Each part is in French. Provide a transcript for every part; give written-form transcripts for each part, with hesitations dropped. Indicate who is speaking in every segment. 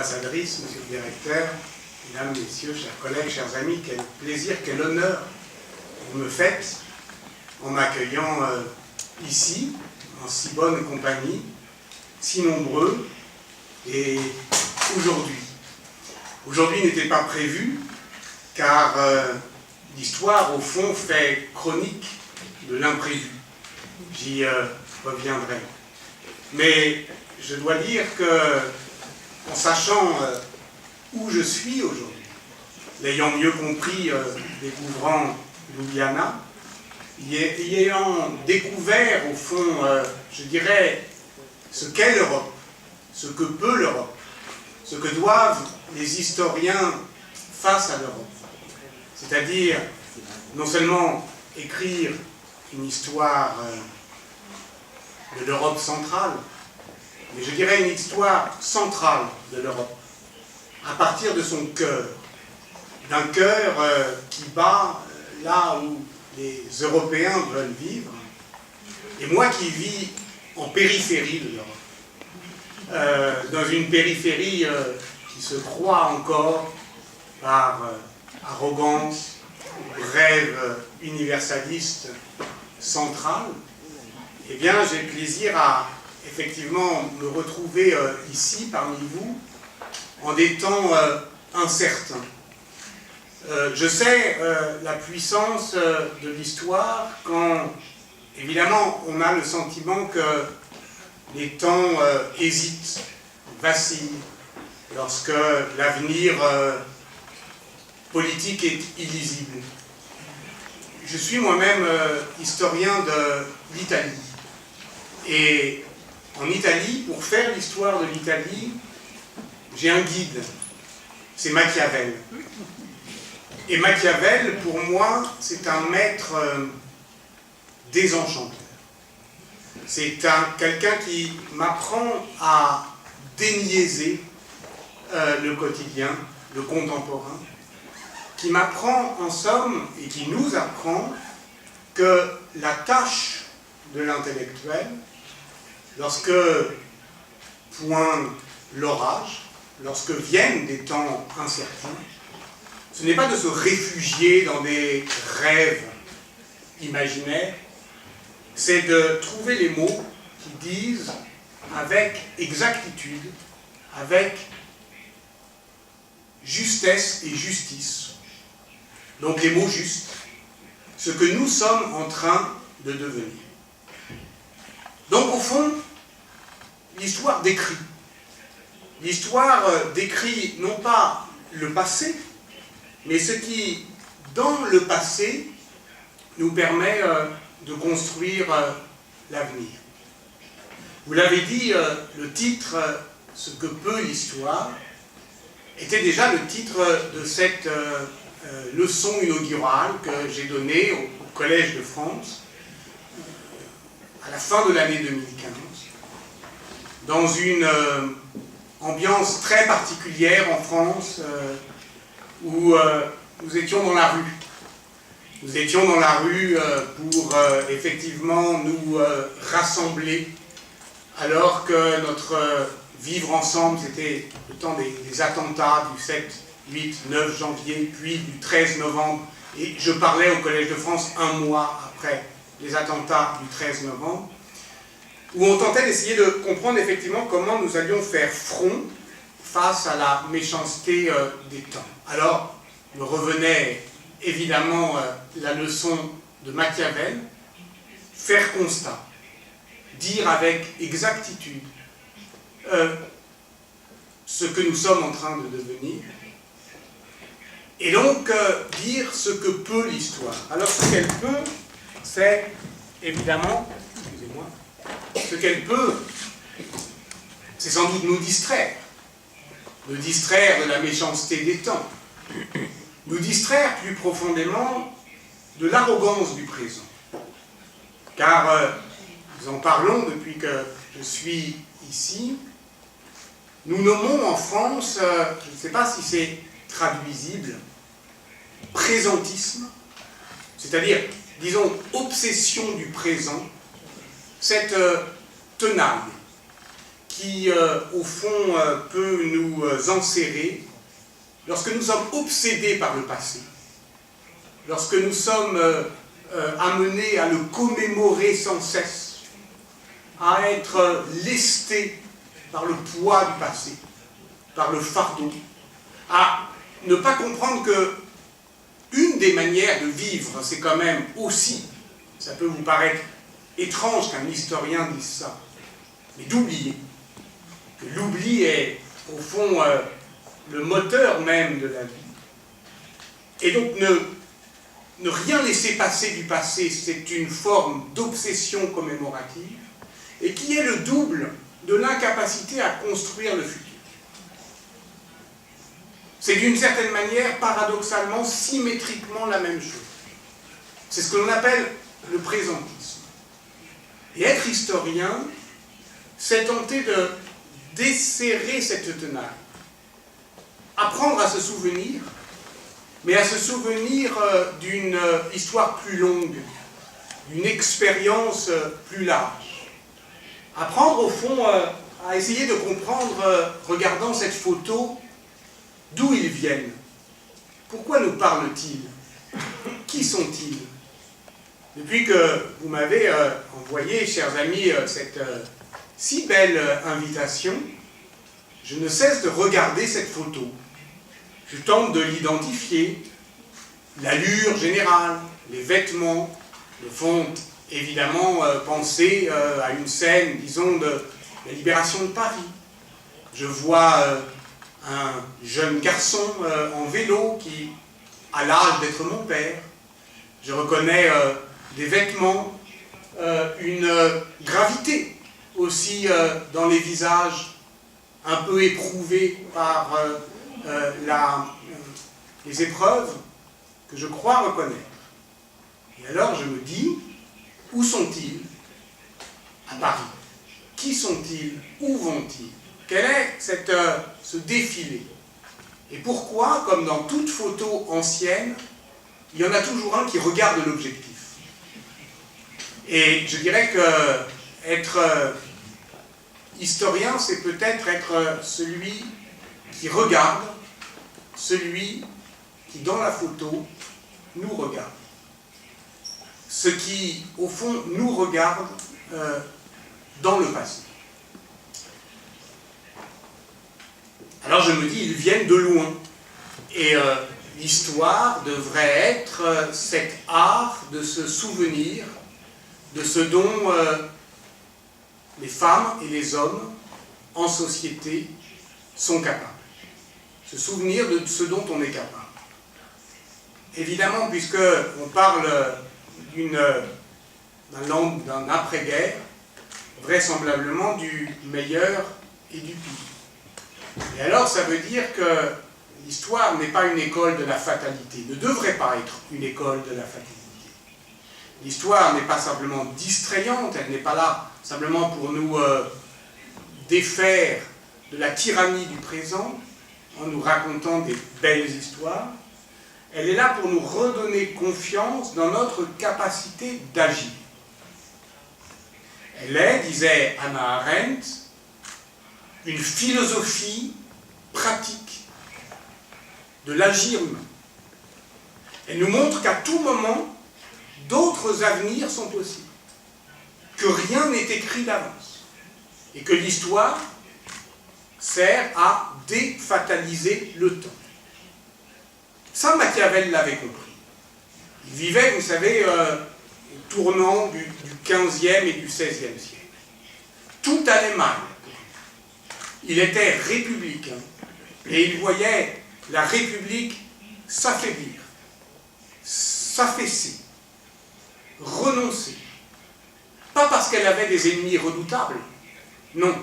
Speaker 1: ambassadrice, monsieur le directeur, mesdames, messieurs, chers collègues, chers amis, quel plaisir, quel honneur vous me faites en m'accueillant ici, en si bonne compagnie, si nombreux, et aujourd'hui. Aujourd'hui n'était pas prévu, car l'histoire, au fond, fait chronique de l'imprévu. J'y reviendrai. Mais je dois dire que, en sachant où je suis aujourd'hui, l'ayant mieux compris, découvrant Ljubljana, y ayant découvert, au fond, je dirais, ce qu'est l'Europe, ce que peut l'Europe, ce que doivent les historiens face à l'Europe. C'est-à-dire, non seulement écrire une histoire de l'Europe centrale, mais je dirais une histoire centrale de l'Europe, à partir de son cœur, d'un cœur qui bat là où les Européens veulent vivre, et moi qui vis en périphérie de l'Europe, dans une périphérie qui se croit encore par arrogance, rêve universaliste central, eh bien j'ai plaisir à effectivement me retrouver ici parmi vous en des temps incertains. Je sais la puissance de l'histoire quand, évidemment, on a le sentiment que les temps hésitent, vacillent, lorsque l'avenir politique est illisible. Je suis moi-même historien de l'Italie. Et en Italie, pour faire l'histoire de l'Italie, j'ai un guide, c'est Machiavel. Et Machiavel, pour moi, c'est un maître désenchanteur. C'est quelqu'un qui m'apprend à déniaiser le quotidien, le contemporain, qui m'apprend en somme, et qui nous apprend, que la tâche de l'intellectuel, lorsque pointe l'orage, lorsque viennent des temps incertains, ce n'est pas de se réfugier dans des rêves imaginaires, c'est de trouver les mots qui disent avec exactitude, avec justesse et justice, donc les mots justes, ce que nous sommes en train de devenir. Donc au fond, l'histoire décrit. L'histoire décrit non pas le passé, mais ce qui, dans le passé, nous permet de construire l'avenir. Vous l'avez dit, le titre « Ce que peut l'histoire » était déjà le titre de cette leçon inaugurale que j'ai donnée au Collège de France à la fin de l'année 2015, dans une ambiance très particulière en France, où nous étions dans la rue. Nous étions dans la rue pour effectivement nous rassembler, alors que notre vivre ensemble, c'était le temps des attentats du 7, 8, 9 janvier, puis du 13 novembre. Et je parlais au Collège de France un mois après les attentats du 13 novembre, où on tentait d'essayer de comprendre effectivement comment nous allions faire front face à la méchanceté des temps. Alors, me revenait évidemment la leçon de Machiavel, faire constat, dire avec exactitude ce que nous sommes en train de devenir, et donc dire ce que peut l'histoire. Alors ce qu'elle peut, c'est évidemment, excusez-moi, ce qu'elle peut, c'est sans doute nous distraire de la méchanceté des temps, nous distraire plus profondément de l'arrogance du présent. Car nous en parlons depuis que je suis ici, nous nommons en France, je ne sais pas si c'est traduisible, présentisme, c'est-à-dire, disons, obsession du présent, cette tenaille qui, au fond, peut nous enserrer lorsque nous sommes obsédés par le passé, lorsque nous sommes amenés à le commémorer sans cesse, à être lestés par le poids du passé, par le fardeau, à ne pas comprendre que une des manières de vivre, c'est quand même aussi, ça peut vous paraître étrange qu'un historien dise ça, mais d'oublier, que l'oubli est au fond le moteur même de la vie. Et donc ne rien laisser passer du passé, c'est une forme d'obsession commémorative, et qui est le double de l'incapacité à construire le futur. C'est d'une certaine manière, paradoxalement, symétriquement la même chose. C'est ce que l'on appelle le présentisme. Et être historien, c'est tenter de desserrer cette tenaille. Apprendre à se souvenir, mais à se souvenir d'une histoire plus longue, d'une expérience plus large. Apprendre, au fond, à essayer de comprendre, regardant cette photo, d'où ils viennent. Pourquoi nous parlent-ils? Qui sont-ils? Depuis que vous m'avez envoyé, chers amis, cette si belle invitation, je ne cesse de regarder cette photo. Je tente de l'identifier, l'allure générale, les vêtements, me font évidemment penser à une scène, disons, de la libération de Paris. Je vois un jeune garçon en vélo qui a l'âge d'être mon père. Je reconnais des vêtements, une gravité aussi dans les visages un peu éprouvés par les épreuves que je crois reconnaître. Et alors je me dis, où sont-ils? À Paris. Qui sont-ils? Où vont-ils? Quel est ce défilé? Et pourquoi, comme dans toute photo ancienne, il y en a toujours un qui regarde l'objectif? Et je dirais que être historien, c'est peut-être être celui qui regarde, celui qui, dans la photo, nous regarde. Ce qui, au fond, nous regarde dans le passé. Alors je me dis, ils viennent de loin. Et l'histoire devrait être cet art de se souvenir de ce dont les femmes et les hommes en société sont capables. Se souvenir de ce dont on est capable. Évidemment, puisqu'on parle d'un après-guerre, vraisemblablement du meilleur et du pire. Et alors, ça veut dire que l'histoire n'est pas une école de la fatalité, ne devrait pas être une école de la fatalité. L'histoire n'est pas simplement distrayante, elle n'est pas là simplement pour nous défaire de la tyrannie du présent, en nous racontant des belles histoires. Elle est là pour nous redonner confiance dans notre capacité d'agir. Elle est, disait Hannah Arendt, une philosophie pratique de l'agir humain. Elle nous montre qu'à tout moment, d'autres avenirs sont possibles, que rien n'est écrit d'avance, et que l'histoire sert à défataliser le temps. Ça, Machiavel l'avait compris. Il vivait, vous savez, au tournant du XVe et du XVIe siècle. Tout allait mal. Il était républicain, et il voyait la République s'affaiblir, s'affaisser, renoncer. Pas parce qu'elle avait des ennemis redoutables, non,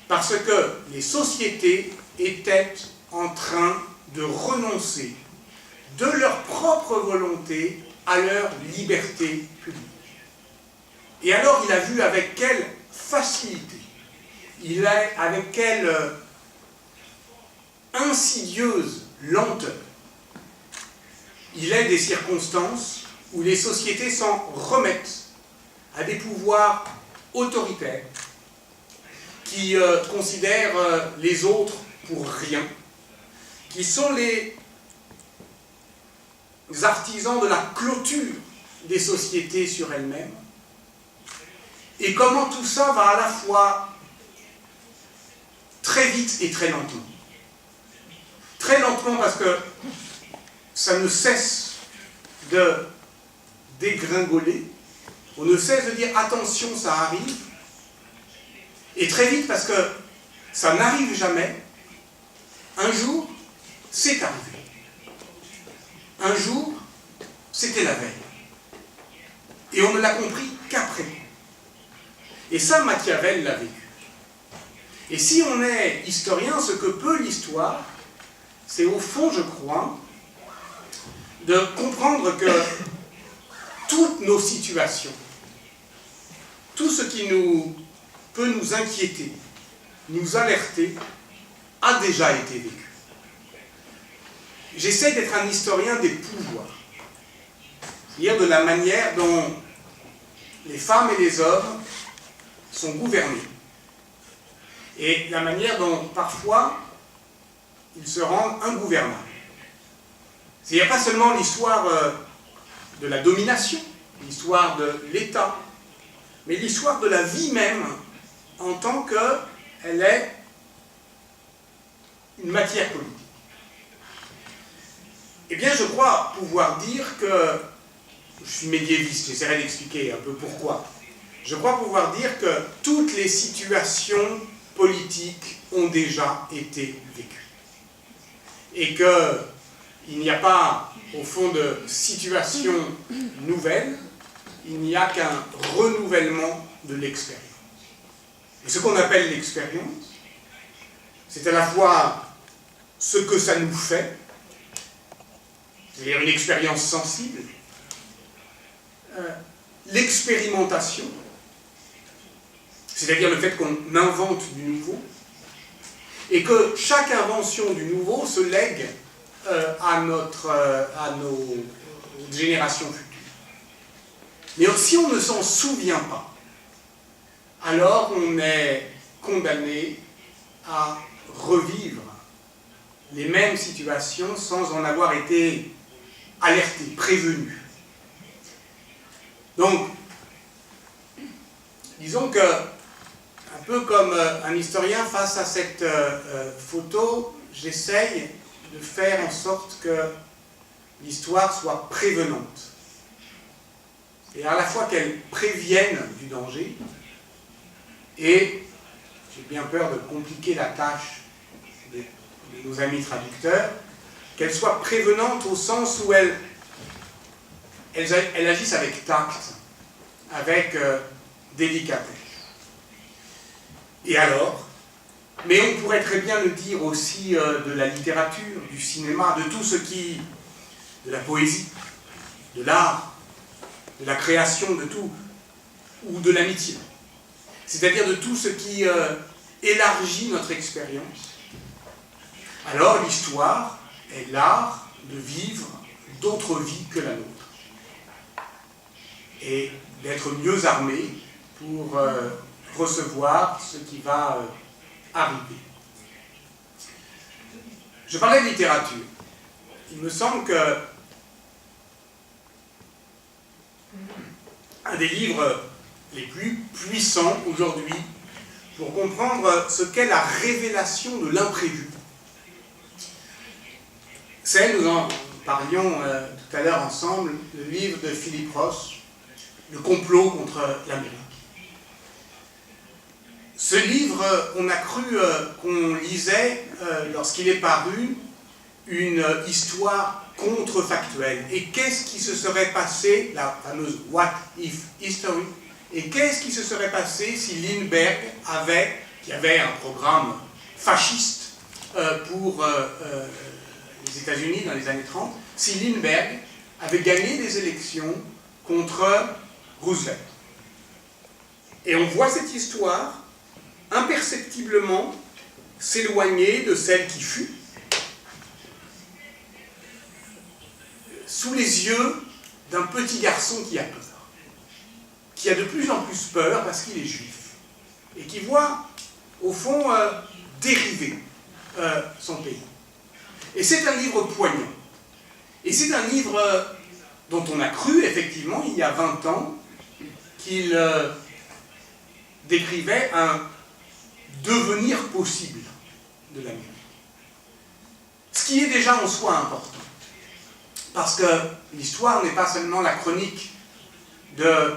Speaker 1: parce que les sociétés étaient en train de renoncer de leur propre volonté à leur liberté publique. Et alors il a vu avec quelle facilité, avec quelle insidieuse lenteur, il est des circonstances où les sociétés s'en remettent à des pouvoirs autoritaires qui considèrent les autres pour rien, qui sont les artisans de la clôture des sociétés sur elles-mêmes, et comment tout ça va à la fois très vite et très lentement. Très lentement parce que ça ne cesse de dégringoler, on ne cesse de dire attention, ça arrive, et très vite parce que ça n'arrive jamais. Un jour, c'est arrivé. Un jour, c'était la veille. Et on ne l'a compris qu'après. Et ça, Machiavel l'a vécu. Et si on est historien, ce que peut l'histoire, c'est au fond, je crois, de comprendre que toutes nos situations, tout ce qui peut nous inquiéter, nous alerter, a déjà été vécu. J'essaie d'être un historien des pouvoirs, c'est-à-dire de la manière dont les femmes et les hommes sont gouvernés, et la manière dont parfois ils se rendent ingouvernables. Il n'y a pas seulement l'histoire de la domination, l'histoire de l'État, mais l'histoire de la vie même en tant qu'elle est une matière politique. Eh bien, je crois pouvoir dire que, je suis médiéviste, j'essaierai d'expliquer un peu pourquoi, je crois pouvoir dire que toutes les situations politiques ont déjà été vécues. Et qu'il n'y a pas, au fond, de situation nouvelle, il n'y a qu'un renouvellement de l'expérience. Et ce qu'on appelle l'expérience, c'est à la fois ce que ça nous fait, c'est-à-dire une expérience sensible, l'expérimentation, c'est-à-dire le fait qu'on invente du nouveau, et que chaque invention du nouveau se lègue à nos générations futures. Mais si on ne s'en souvient pas, alors on est condamné à revivre les mêmes situations sans en avoir été alerté, prévenu. Donc, disons que, un peu comme un historien face à cette photo, j'essaye de faire en sorte que l'histoire soit prévenante. Et à la fois qu'elle prévienne du danger, et j'ai bien peur de compliquer la tâche de nos amis traducteurs, qu'elle soit prévenante au sens où elle agisse avec tact, avec délicatesse. Et alors, mais on pourrait très bien le dire aussi de la littérature, du cinéma, de tout ce qui, de la poésie, de l'art, de la création, de tout, ou de l'amitié. C'est-à-dire de tout ce qui élargit notre expérience. Alors l'histoire est l'art de vivre d'autres vies que la nôtre. Et d'être mieux armé pour recevoir ce qui va arriver. Je parlais de littérature. Il me semble que un des livres les plus puissants aujourd'hui pour comprendre ce qu'est la révélation de l'imprévu. C'est, nous en parlions tout à l'heure ensemble, le livre de Philip Roth, Le complot contre l'Amérique. Ce livre, on a cru qu'on lisait, lorsqu'il est paru, une histoire contrefactuelle. Et qu'est-ce qui se serait passé, la fameuse What If History, et qu'est-ce qui se serait passé si Lindbergh qui avait un programme fasciste pour les États-Unis dans les années 30, si Lindbergh avait gagné des élections contre Roosevelt. Et on voit cette histoire imperceptiblement s'éloigner de celle qui fut, sous les yeux d'un petit garçon qui a peur, qui a de plus en plus peur parce qu'il est juif, et qui voit au fond, dériver son pays. Et c'est un livre poignant. Et c'est un livre dont on a cru, effectivement, il y a 20 ans, qu'il décrivait un devenir possible de l'Amérique. Ce qui est déjà en soi important. Parce que l'histoire n'est pas seulement la chronique de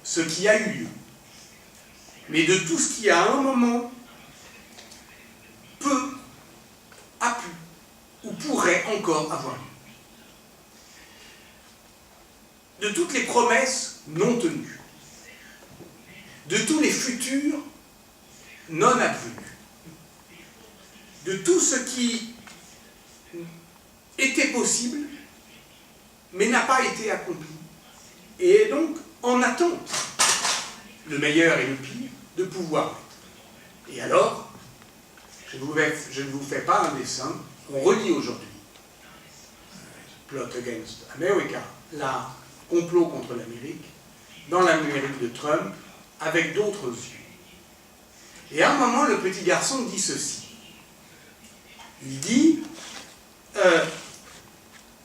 Speaker 1: ce qui a eu lieu, mais de tout ce qui, à un moment, peut, a pu, ou pourrait encore avoir lieu. De toutes les promesses non tenues, de tous les futurs non advenus, de tout ce qui était possible, mais n'a pas été accompli, et est donc en attente, le meilleur et le pire, de pouvoir être. Et alors, je ne vous fais pas un dessin, on relit aujourd'hui Plot Against America, la complot contre l'Amérique, dans l'Amérique de Trump, avec d'autres yeux. Et à un moment, le petit garçon dit ceci. Il dit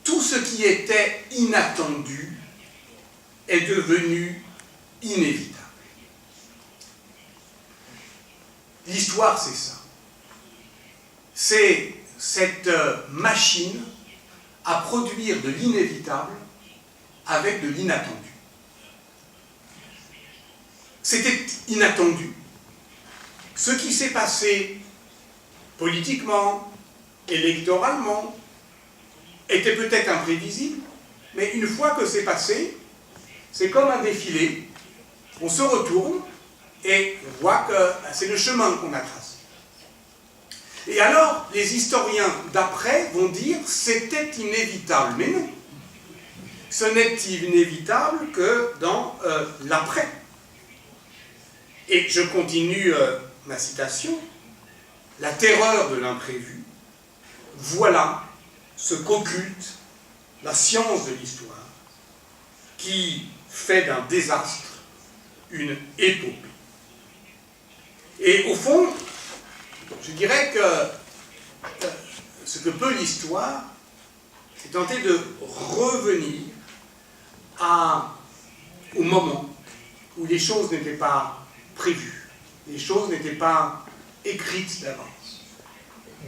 Speaker 1: tout ce qui était inattendu est devenu inévitable. L'histoire, c'est ça. C'est cette machine à produire de l'inévitable avec de l'inattendu. C'était inattendu. Ce qui s'est passé politiquement, électoralement, était peut-être imprévisible, mais une fois que c'est passé, c'est comme un défilé, on se retourne et on voit que c'est le chemin qu'on a tracé. Et alors, les historiens d'après vont dire « c'était inévitable », mais non. Ce n'est inévitable que dans l'après. Et je continue ma citation. « La terreur de l'imprévu, voilà ce qu'occulte la science de l'histoire, qui fait d'un désastre une épopée. » Et au fond, je dirais que ce que peut l'histoire, c'est tenter de revenir au moment où les choses n'étaient pas prévues, les choses n'étaient pas écrites d'avance.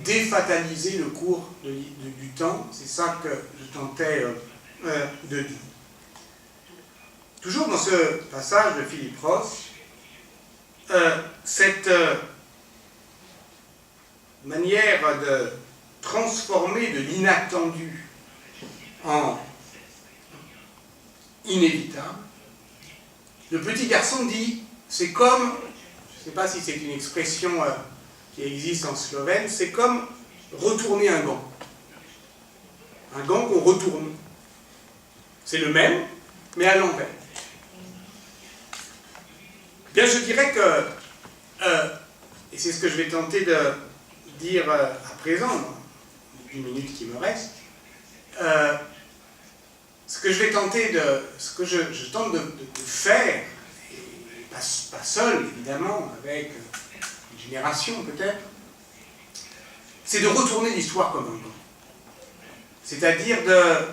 Speaker 1: Défataliser le cours du temps, c'est ça que je tentais de dire. Toujours dans ce passage de Philippe Ross, cette manière de transformer de l'inattendu en inévitable, le petit garçon dit, c'est comme, je ne sais pas si c'est une expression qui existe en slovène, c'est comme retourner un gant. Un gant qu'on retourne. C'est le même, mais à l'envers. Bien, je dirais que, et c'est ce que je vais tenter de dire à présent, dans les 10 minutes qui me restent, ce que je tente de faire, et pas seul évidemment, avec une génération peut-être, c'est de retourner l'histoire comme un gant. C'est-à-dire de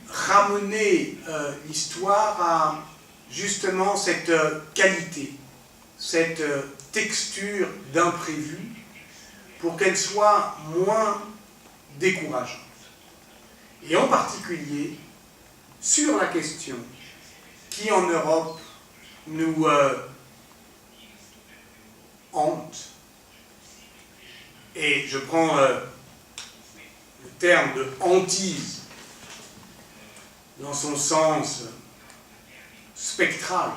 Speaker 1: ramener l'histoire à justement cette qualité, cette texture d'imprévu, pour qu'elle soit moins décourageante. Et en particulier, sur la question qui en Europe nous hante, et je prends le terme de hantise dans son sens spectral,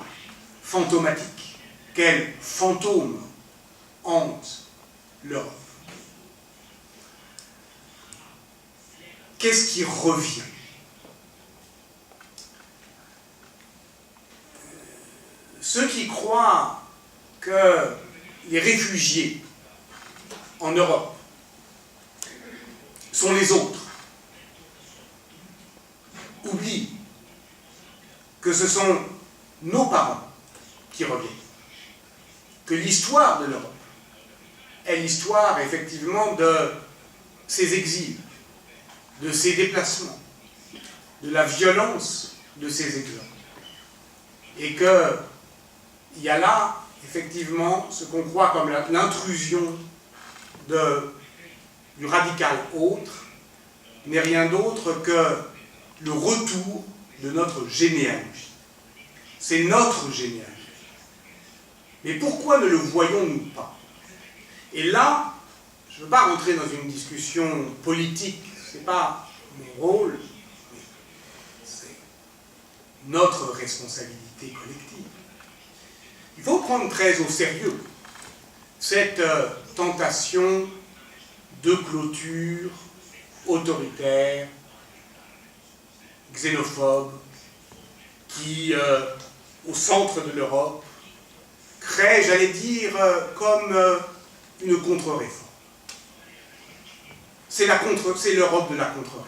Speaker 1: fantomatique. Quel fantôme hante l'Europe? Qu'est-ce qui revient? Ceux qui croient que les réfugiés en Europe sont les autres oublient que ce sont nos parents qui reviennent, que l'histoire de l'Europe est l'histoire, effectivement, de ces exils, de ces déplacements, de la violence de ces exils. Et qu'il y a là, effectivement, ce qu'on croit comme l'intrusion du radical autre, n'est rien d'autre que le retour de notre généalogie. C'est notre généalogie. Mais pourquoi ne le voyons-nous pas? Et là, je ne veux pas rentrer dans une discussion politique, ce n'est pas mon rôle, mais c'est notre responsabilité collective. Il faut prendre très au sérieux cette tentation de clôture autoritaire, xénophobe, qui, au centre de l'Europe, crée, j'allais dire, comme une contre-réforme. C'est l'Europe de la contre-réforme.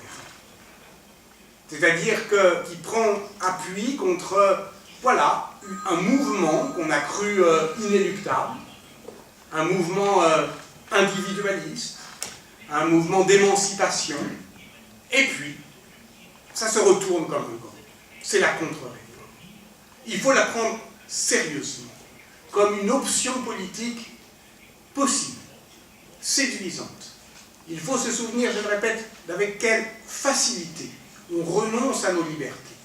Speaker 1: C'est-à-dire qui prend appui contre, voilà, un mouvement qu'on a cru inéluctable, un mouvement individualiste, un mouvement d'émancipation, et puis, ça se retourne comme un gant. C'est la contre-réforme. Il faut la prendre sérieusement, comme une option politique possible, séduisante. Il faut se souvenir, je le répète, d'avec quelle facilité on renonce à nos libertés.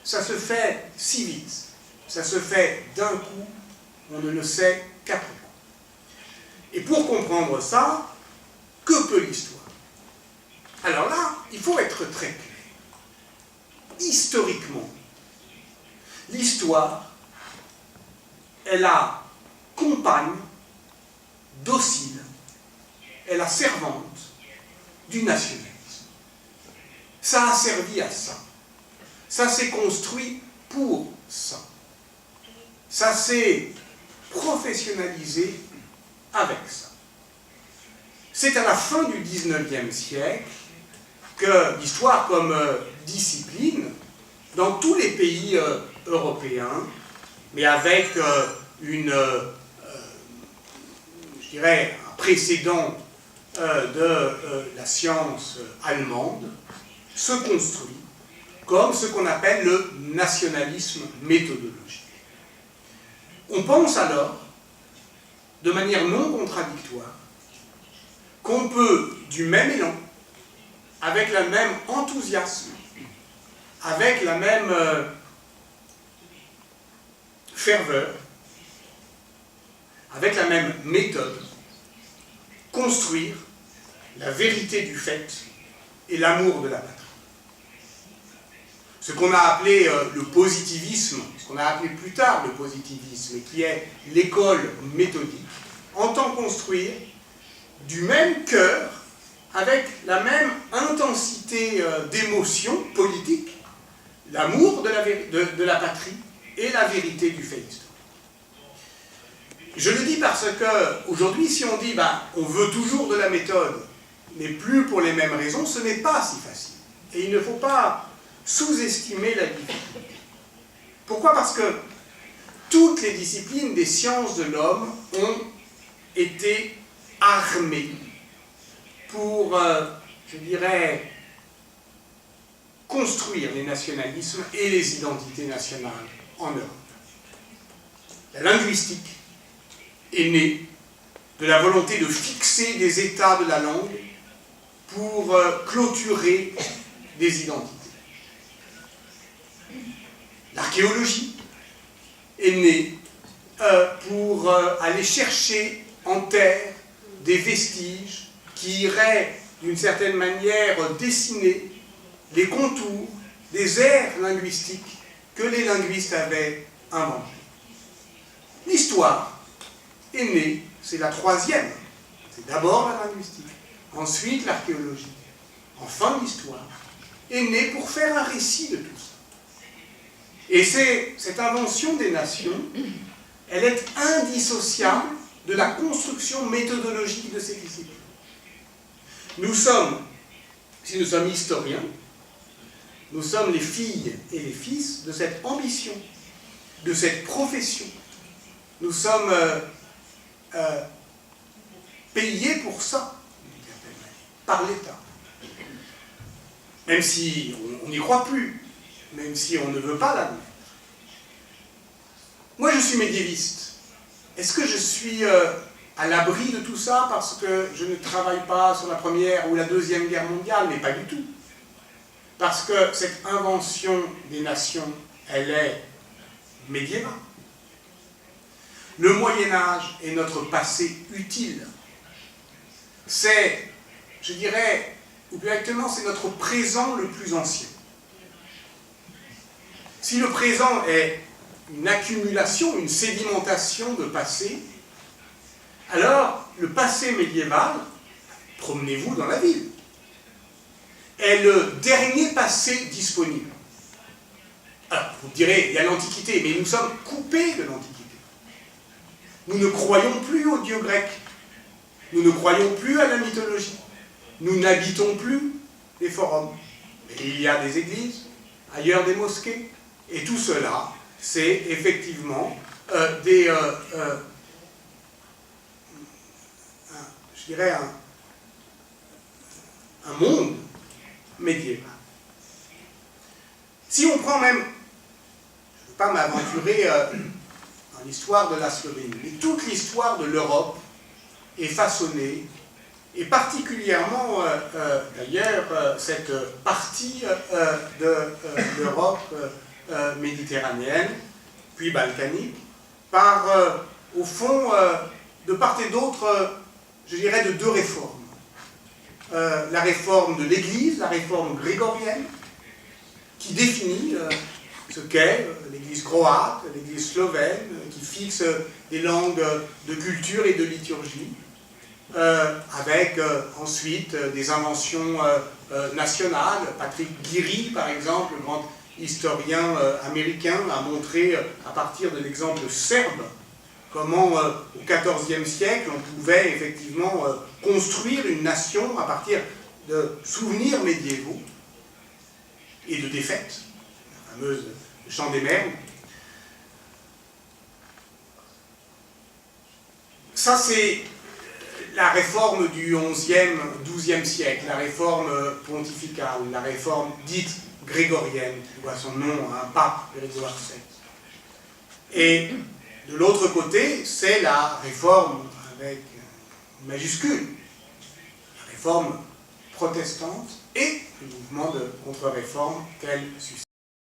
Speaker 1: Ça se fait si vite, ça se fait d'un coup, on ne le sait qu'après. Et pour comprendre ça, que peut l'histoire? Alors là, il faut être très clair. Historiquement, l'histoire est la compagne docile, est la servante du nationalisme. Ça a servi à ça. Ça s'est construit pour ça. Ça s'est professionnalisé avec ça. C'est à la fin du XIXe siècle que l'histoire comme discipline, dans tous les pays européens, mais avec je dirais, un précédent de la science allemande, se construit comme ce qu'on appelle le nationalisme méthodologique. On pense alors, de manière non contradictoire, qu'on peut, du même élan, avec le même enthousiasme, avec la même ferveur, avec la même méthode, construire la vérité du fait et l'amour de la patrie. Ce qu'on a appelé le positivisme, ce qu'on a appelé plus tard le positivisme, et qui est l'école méthodique, entend construire du même cœur, avec la même intensité d'émotion politique, l'amour de la patrie et la vérité du fait historique. Je le dis parce que aujourd'hui, si on dit on veut toujours de la méthode, mais plus pour les mêmes raisons, ce n'est pas si facile. Et il ne faut pas sous-estimer la difficulté. Pourquoi? Parce que toutes les disciplines des sciences de l'homme ont été armées pour, je dirais, construire les nationalismes et les identités nationales en Europe. La linguistique est née de la volonté de fixer des états de la langue pour clôturer des identités. L'archéologie est née pour aller chercher en terre des vestiges qui iraient, d'une certaine manière, dessiner les contours des aires linguistiques que les linguistes avaient inventées. L'histoire est née, c'est la troisième. C'est d'abord la linguistique, ensuite l'archéologie, enfin l'histoire, est née pour faire un récit de tout ça. Et cette invention des nations, elle est indissociable de la construction méthodologique de ces disciplines. Nous sommes, si nous sommes historiens, nous sommes les filles et les fils de cette ambition, de cette profession. Nous sommes payés pour ça, d'une certaine manière, par l'État. Même si on n'y croit plus, même si on ne veut pas l'admettre. Moi, je suis médiéviste. Est-ce que je suis à l'abri de tout ça parce que je ne travaille pas sur la Première ou la Deuxième Guerre mondiale? Mais pas du tout. Parce que cette invention des nations, elle est médiévale. Le Moyen-Âge est notre passé utile. C'est, je dirais, ou plus exactement, c'est notre présent le plus ancien. Si le présent est une accumulation, une sédimentation de passé, alors le passé médiéval, promenez-vous dans la ville, est le dernier passé disponible. Alors, vous me direz, il y a l'Antiquité, mais nous sommes coupés de l'Antiquité. Nous ne croyons plus aux dieux grecs. Nous ne croyons plus à la mythologie. Nous n'habitons plus les forums. Mais il y a des églises, ailleurs des mosquées. Et tout cela, c'est effectivement je dirais un monde médiéval. Si on prend même, je ne veux pas m'aventurer dans l'histoire de la Slovénie, mais toute l'histoire de l'Europe est façonnée, et particulièrement d'ailleurs cette partie de l'Europe méditerranéenne, puis balkanique, par, au fond, de part et d'autre, je dirais, de deux réformes. La réforme de l'Église, la réforme grégorienne, qui définit ce qu'est l'Église croate, l'Église slovène, qui fixe des langues de culture et de liturgie, avec ensuite des inventions nationales. Patrick Guéry, par exemple, le grand historien américain, a montré à partir de l'exemple serbe comment au XIVe siècle on pouvait effectivement construire une nation à partir de souvenirs médiévaux et de défaites, la fameuse Chant des Merles. Ça, c'est la réforme du XIe, XIIe siècle, la réforme pontificale, la réforme dite grégorienne, qui doit son nom à un pape, Grégoire VII. Et de l'autre côté, c'est la réforme avec une majuscule, la réforme protestante et le mouvement de contre-réforme qu'elle suscite.